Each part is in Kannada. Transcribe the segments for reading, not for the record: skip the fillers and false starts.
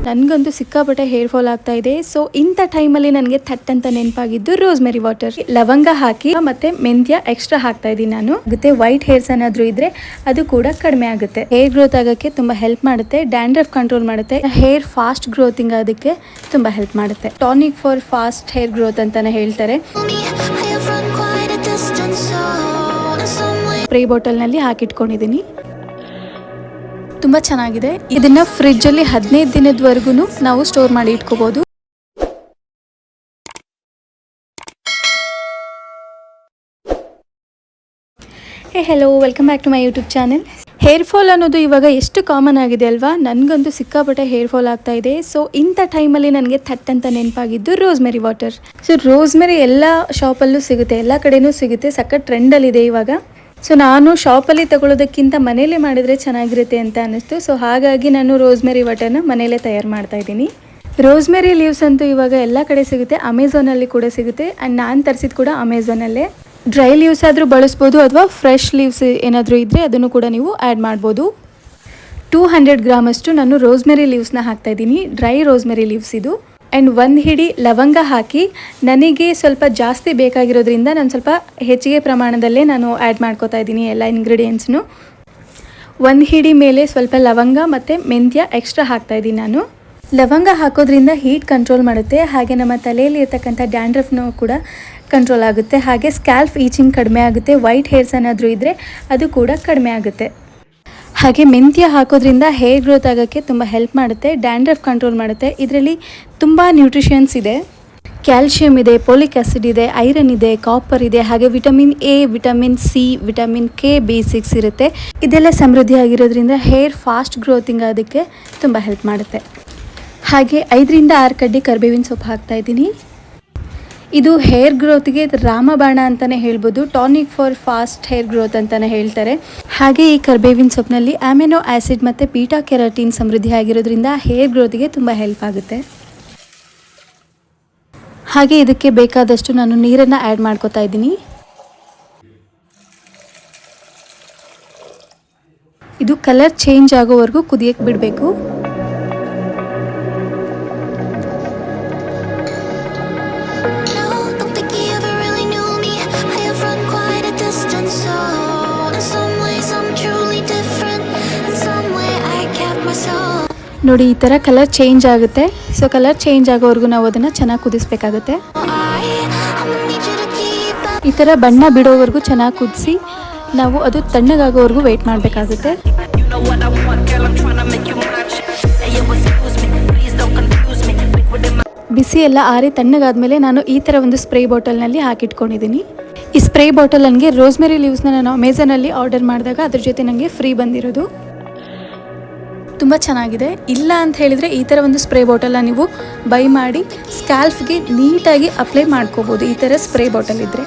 ನನಗಂತೂ ಸಿಕ್ಕಾಪಟ್ಟೆ ಹೇರ್ ಫಾಲ್ ಆಗ್ತಾ ಇದೆ. ಸೊ ಇಂಥ ಟೈಮಲ್ಲಿ ನನಗೆ ಥಟ್ ಅಂತ ನೆನಪಾಗಿದ್ದು ರೋಸ್ಮೆರಿ ವಾಟರ್. ಲವಂಗ ಹಾಕಿ ಮತ್ತೆ ಮೆಂತ್ಯ ಎಕ್ಸ್ಟ್ರಾ ಹಾಕ್ತಾ ಇದ್ದೀನಿ ನಾನು. ಮತ್ತೆ ವೈಟ್ ಹೇರ್ಸ್ ಏನಾದರೂ ಇದ್ರೆ ಅದು ಕೂಡ ಕಡಿಮೆ ಆಗುತ್ತೆ. ಹೇರ್ ಗ್ರೋತ್ ಆಗೋಕ್ಕೆ ತುಂಬಾ ಹೆಲ್ಪ್ ಮಾಡುತ್ತೆ. ಡ್ಯಾಂಡ್ರಫ್ ಕಂಟ್ರೋಲ್ ಮಾಡುತ್ತೆ. ಹೇರ್ ಫಾಸ್ಟ್ ಗ್ರೋತಿಂಗ್ ಆಗೋದಕ್ಕೆ ತುಂಬಾ ಹೆಲ್ಪ್ ಮಾಡುತ್ತೆ. Tonic for fast hair growth ಅಂತಾನೆ ಹೇಳ್ತಾರೆ. ಸ್ಪ್ರೇ ಬಾಟಲ್ ನಲ್ಲಿ ಹಾಕಿಟ್ಕೊಂಡಿದ್ದೀನಿ. ತುಂಬಾ ಚೆನ್ನಾಗಿದೆ. ಇದನ್ನ ಫ್ರಿಡ್ಜ್ ಅಲ್ಲಿ 15 ದಿನದವರೆಗೂ ನಾವು ಸ್ಟೋರ್ ಮಾಡಿ ಇಟ್ಕೋಬಹುದು. Hello, welcome back to my YouTube channel. Hair fall ಅನ್ನೋದು ಇವಾಗ ಎಷ್ಟು ಕಾಮನ್ ಆಗಿದೆ ಅಲ್ವಾ? ನನಗಂತೂ ಸಿಕ್ಕಾಪಟ್ಟೆ ಹೇರ್ ಫಾಲ್ ಆಗ್ತಾ ಇದೆ. ಸೊ ಇಂಥ ಟೈಮಲ್ಲಿ ನನಗೆ ಥಟ್ ಅಂತ ನೆನಪಾಗಿದ್ದು ರೋಸ್ಮೆರಿ ವಾಟರ್. ಸೊ ರೋಸ್ಮೆರಿ ಎಲ್ಲ ಶಾಪಲ್ಲೂ ಸಿಗುತ್ತೆ, ಎಲ್ಲ ಕಡೆನೂ ಸಿಗುತ್ತೆ. ಸಖತ್ ಟ್ರೆಂಡಲ್ಲಿದೆ ಇವಾಗ. ಸೊ ನಾನು ಶಾಪಲ್ಲಿ ತಗೊಳ್ಳೋದಕ್ಕಿಂತ ಮನೇಲೇ ಮಾಡಿದರೆ ಚೆನ್ನಾಗಿರುತ್ತೆ ಅಂತ ಅನ್ನಿಸ್ತು. ಸೊ ಹಾಗಾಗಿ ನಾನು ರೋಸ್ಮೆರಿ ವಾಟರ್ನ ಮನೇಲೇ ತಯಾರು ಮಾಡ್ತಾ ಇದ್ದೀನಿ. ರೋಸ್ಮೆರಿ ಲೀವ್ಸ್ ಅಂತೂ ಇವಾಗ ಎಲ್ಲ ಕಡೆ ಸಿಗುತ್ತೆ. ಅಮೆಝಾನಲ್ಲಿ ಕೂಡ ಸಿಗುತ್ತೆ. ಆ್ಯಂಡ್ ನಾನು ತರಿಸಿದ್ದು ಕೂಡ ಅಮೆಝಾನಲ್ಲೇ. ಡ್ರೈ ಲೀವ್ಸ್ ಆದರೂ ಬಳಸ್ಬೋದು, ಅಥವಾ ಫ್ರೆಶ್ ಲೀವ್ಸ್ ಏನಾದರೂ ಇದ್ದರೆ ಅದನ್ನು ಕೂಡ ನೀವು ಆ್ಯಡ್ ಮಾಡ್ಬೋದು. 200 ಗ್ರಾಮಷ್ಟು ನಾನು ರೋಸ್ಮೆರಿ ಲೀವ್ಸ್ನ ಹಾಕ್ತಾಯಿದ್ದೀನಿ. ಡ್ರೈ ರೋಸ್ಮೆರಿ ಲೀವ್ಸ್ ಇದು. ಆ್ಯಂಡ್ 1 ಹಿಡಿ ಲವಂಗ ಹಾಕಿ, ನನಗೆ ಸ್ವಲ್ಪ ಜಾಸ್ತಿ ಬೇಕಾಗಿರೋದ್ರಿಂದ ನಾನು ಸ್ವಲ್ಪ ಹೆಚ್ಚಿಗೆ ಪ್ರಮಾಣದಲ್ಲೇ ನಾನು ಆ್ಯಡ್ ಮಾಡ್ಕೋತಾ ಇದ್ದೀನಿ ಎಲ್ಲ ಇಂಗ್ರೀಡಿಯೆಂಟ್ಸ್ನು. 1 ಹಿಡಿ ಮೇಲೆ ಸ್ವಲ್ಪ ಲವಂಗ ಮತ್ತು ಮೆಂತ್ಯ ಎಕ್ಸ್ಟ್ರಾ ಹಾಕ್ತಾಯಿದ್ದೀನಿ ನಾನು. ಲವಂಗ ಹಾಕೋದ್ರಿಂದ ಹೀಟ್ ಕಂಟ್ರೋಲ್ ಮಾಡುತ್ತೆ. ಹಾಗೆ ನಮ್ಮ ತಲೆಯಲ್ಲಿ ಇರ್ತಕ್ಕಂಥ ಡ್ಯಾಂಡ್ರಫ್ನೂ ಕೂಡ ಕಂಟ್ರೋಲ್ ಆಗುತ್ತೆ. ಹಾಗೆ ಸ್ಕ್ಯಾಲ್ಪ್ ಈಚಿಂಗ್ ಕಡಿಮೆ ಆಗುತ್ತೆ. ವೈಟ್ ಹೇರ್ಸ್ ಏನಾದರೂ ಇದ್ದರೆ ಅದು ಕೂಡ ಕಡಿಮೆ ಆಗುತ್ತೆ. ಹಾಗೆ ಮೆಂತ್ಯ ಹಾಕೋದ್ರಿಂದ ಹೇರ್ ಗ್ರೋತ್ ಆಗೋಕ್ಕೆ ತುಂಬ ಹೆಲ್ಪ್ ಮಾಡುತ್ತೆ. ಡ್ಯಾಂಡ್ರಫ್ ಕಂಟ್ರೋಲ್ ಮಾಡುತ್ತೆ. ಇದರಲ್ಲಿ ತುಂಬ ನ್ಯೂಟ್ರಿಷನ್ಸ್ ಇದೆ. ಕ್ಯಾಲ್ಶಿಯಂ ಇದೆ, ಪೋಲಿಕ್ ಆ್ಯಸಿಡ್ ಇದೆ, ಐರನ್ ಇದೆ, ಕಾಪರ್ ಇದೆ, ಹಾಗೆ vitamin A, vitamin C, vitamin K, B6 ಇರುತ್ತೆ. ಇದೆಲ್ಲ ಸಮೃದ್ಧಿ ಆಗಿರೋದ್ರಿಂದ ಹೇರ್ ಫಾಸ್ಟ್ ಗ್ರೋತಿಂಗ್ ಆಗೋದಕ್ಕೆ ತುಂಬ ಹೆಲ್ಪ್ ಮಾಡುತ್ತೆ. ಹಾಗೆ 5 ರಿಂದ 6 ಕಡ್ಡಿ ಕರಿಬೇವಿನ ಸೊಪ್ಪು ಹಾಕ್ತಾಯಿದ್ದೀನಿ. ಇದು ಹೇರ್ ಗ್ರೋತ್ಗೆ ರಾಮಬಾಣ ಅಂತಲೇ ಹೇಳ್ಬೋದು. Tonic for fast hair growth ಅಂತಲೇ ಹೇಳ್ತಾರೆ. ಹಾಗೆ ಈ ಕರಿಬೇವಿನ ಸೊಪ್ಪಿನಲ್ಲಿ ಅಮಿನೋ ಆ್ಯಸಿಡ್ ಮತ್ತು ಬೀಟಾ ಕೆರಾಟಿನ್ ಸಮೃದ್ಧಿ ಆಗಿರೋದ್ರಿಂದ ಹೇರ್ ಗ್ರೋತ್ಗೆ ತುಂಬ ಹೆಲ್ಪ್ ಆಗುತ್ತೆ. ಹಾಗೆ ಇದಕ್ಕೆ ಬೇಕಾದಷ್ಟು ನಾನು ನೀರನ್ನು ಆ್ಯಡ್ ಮಾಡ್ಕೋತಾ ಇದ್ದೀನಿ. ಇದು ಕಲರ್ ಚೇಂಜ್ ಆಗೋವರೆಗೂ ಕುದಿಯಕ್ಕೆ ಬಿಡಬೇಕು. ನೋಡಿ, ಈ ಥರ ಕಲರ್ ಚೇಂಜ್ ಆಗುತ್ತೆ. ಸೊ ಕಲರ್ ಚೇಂಜ್ ಆಗೋವರೆಗೂ ನಾವು ಅದನ್ನು ಚೆನ್ನಾಗಿ ಕುದಿಸ್ಬೇಕಾಗುತ್ತೆ. ಈ ಥರ ಬಣ್ಣ ಬಿಡೋವರೆಗೂ ಚೆನ್ನಾಗಿ ಕುದಿಸಿ ನಾವು ಅದು ತಣ್ಣಗಾಗೋವರೆಗೂ ವೆಯ್ಟ್ ಮಾಡಬೇಕಾಗುತ್ತೆ. ಬಿಸಿ ಎಲ್ಲ ಆರಿ ತಣ್ಣಗಾದ್ಮೇಲೆ ನಾನು ಈ ಥರ ಒಂದು ಸ್ಪ್ರೇ ಬಾಟಲ್ನಲ್ಲಿ ಹಾಕಿಟ್ಕೊಂಡಿದ್ದೀನಿ. ಈ ಸ್ಪ್ರೇ ಬಾಟಲ್ ನನಗೆ ರೋಸ್ಮೆರಿ ಲೀವ್ಸ್ನ ನಾನು ಅಮೆಝಾನಲ್ಲಿ ಆರ್ಡರ್ ಮಾಡಿದಾಗ ಅದ್ರ ಜೊತೆ ನನಗೆ ಫ್ರೀ ಬಂದಿರೋದು. ತುಂಬ ಚೆನ್ನಾಗಿದೆ. ಇಲ್ಲ ಅಂತ ಹೇಳಿದರೆ ಈ ಥರ ಒಂದು ಸ್ಪ್ರೇ ಬಾಟಲ್ನ ನೀವು ಬೈ ಮಾಡಿ ಸ್ಕ್ಯಾಲ್ಫ್ಗೆ ನೀಟಾಗಿ ಅಪ್ಲೈ ಮಾಡ್ಕೋಬೋದು, ಈ ಥರ ಸ್ಪ್ರೇ ಬಾಟಲ್ ಇದ್ದರೆ.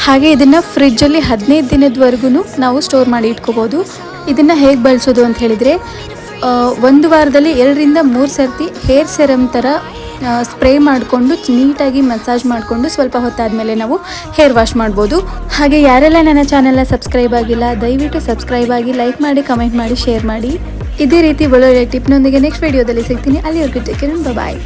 ಹಾಗೆ ಇದನ್ನು ಫ್ರಿಡ್ಜಲ್ಲಿ 15 ದಿನದವರೆಗೂ ನಾವು ಸ್ಟೋರ್ ಮಾಡಿ ಇಟ್ಕೋಬೋದು. ಇದನ್ನು ಹೇಗೆ ಬಳಸೋದು ಅಂತ ಹೇಳಿದರೆ, 1 ವಾರದಲ್ಲಿ 2 ರಿಂದ 3 ಸರ್ತಿ ಹೇರ್ ಸೆರಮ್ ಥರ ಸ್ಪ್ರೇ ಮಾಡಿಕೊಂಡು ನೀಟಾಗಿ ಮಸಾಜ್ ಮಾಡಿಕೊಂಡು ಸ್ವಲ್ಪ ಹೊತ್ತಾದಮೇಲೆ ನಾವು ಹೇರ್ ವಾಶ್ ಮಾಡ್ಬೋದು. ಹಾಗೆ ಯಾರೆಲ್ಲ ನನ್ನ ಚಾನೆಲ್ನ ಸಬ್ಸ್ಕ್ರೈಬ್ ಆಗಿಲ್ಲ, ದಯವಿಟ್ಟು ಸಬ್ಸ್ಕ್ರೈಬ್ ಆಗಿ, ಲೈಕ್ ಮಾಡಿ, ಕಮೆಂಟ್ ಮಾಡಿ, ಶೇರ್ ಮಾಡಿ. ಇದೇ ರೀತಿ ಒಳ್ಳೊಳ್ಳೆ ಟಿಪ್ನೊಂದಿಗೆ ನೆಕ್ಸ್ಟ್ ವಿಡಿಯೋದಲ್ಲಿ ಸಿಗ್ತೀನಿ. ಅಲ್ಲಿವರೆಗೂ ಟೇಕ್ ಕೇರ್, ಬಾಯ್.